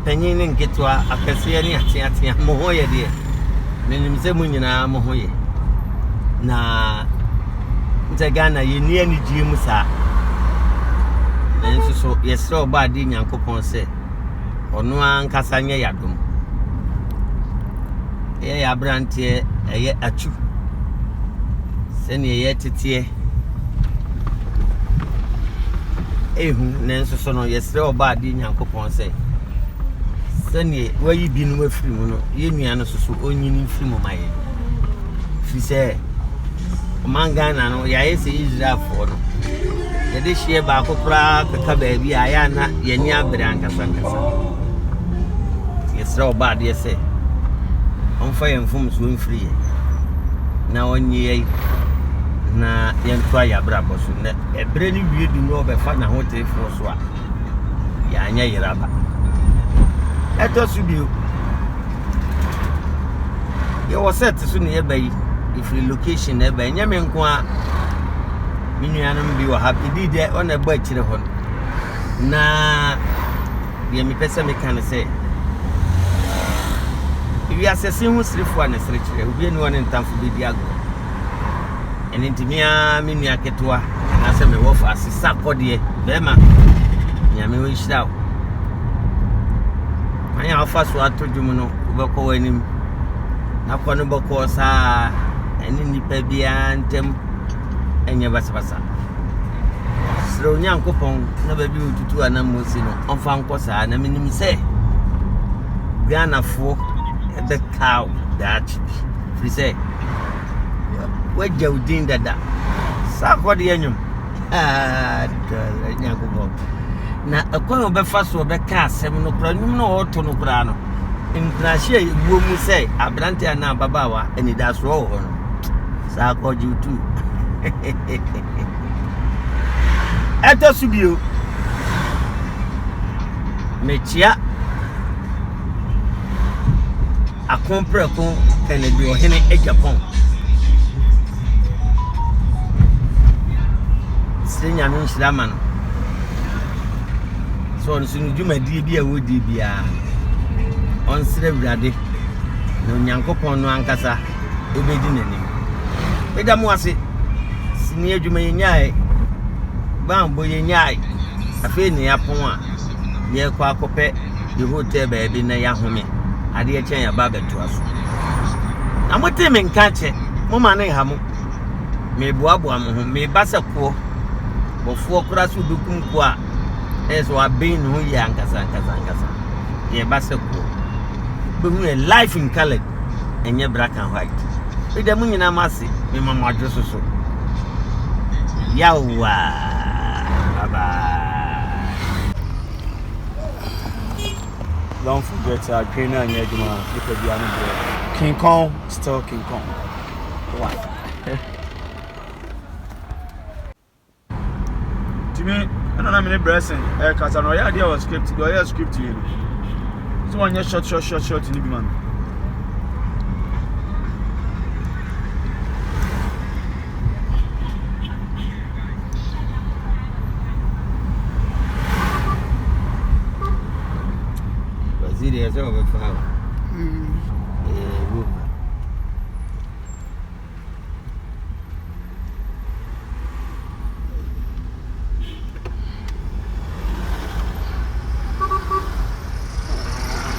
penyin ne nketwa akase ne ate mo ho ye de menim se mu nyina mo ho ye na nte Ghana ye ni ani die mu sa so yesre oba de Nyankopon se ono ankasa nye yadom ye abrante eye Atsu se ne ye tete ehu nenso so no yesre oba de Nyankopon se sene wayi binu afiri mu no ye nua no so onyini firi mu maye fi se Mangana no ya yesi Israel for no ye de hie ba kokora kaka ba bi aya na ye ni abere ankasa yesre oba de se onfa ye mfum so mfiri na onye na ye ntwa ya bra boso na ebere ni wie du no be fa na ho telefon so a ya anya yiraba eto su bi ye wo set so ne ye bayi if relocation e ba nya me nko a minuanum bi wo happy di de on e ba chire ho na ye mi pese me kan se wi asese hu sirifo a ne sire chire obi eni won ntamfo bi diago eni ntimia minua ketoa na se me wo fa ase Sarkodie be ma nya me wo hira anya ofa so atodum no ubekọ wanim na kwa no beko sa eni nipa bia ntem enye basabasa sro Nyankopon na ba bi otutu anamosi no onfa nkosa na minim se Ghana fo the cow that free say we jaudin dada Sarkodie enyum Nyankopon na akwan obefa so obeka asem no kra nyum no oto no kra no nkrahye ebuo mu sei abrante ana babawa eni da so ho no Sarkodie tu eto subio mechia akompre kon Kennedy Ohene Agyapong senya no nshirama no so on sunu dwumadi bia wodi bia on sire wurade no Nyankopon no ankasa obedi nanim beda mu ase sini adwuma yenyae bambo yenyae afi ne yapon a ye kwa akopɛ the hotel baby na ya home ade ya chen ya baba to aso na mote me nka che mo ma ne ha mo me boaboa mo ho me basa ko bofo kura so dukum ko a eso abin no ya ankasa ye basa ko be hu a life in color enye black and white we dem nyina mase me mama adwo so yawa baba. Don't forget Kenya and Yaguma, King Kong, still King Kong. Wow. To me, I don't have any blessing. Because I know your idea was script. Your script to you. It's one year short in the man. Serious over flower.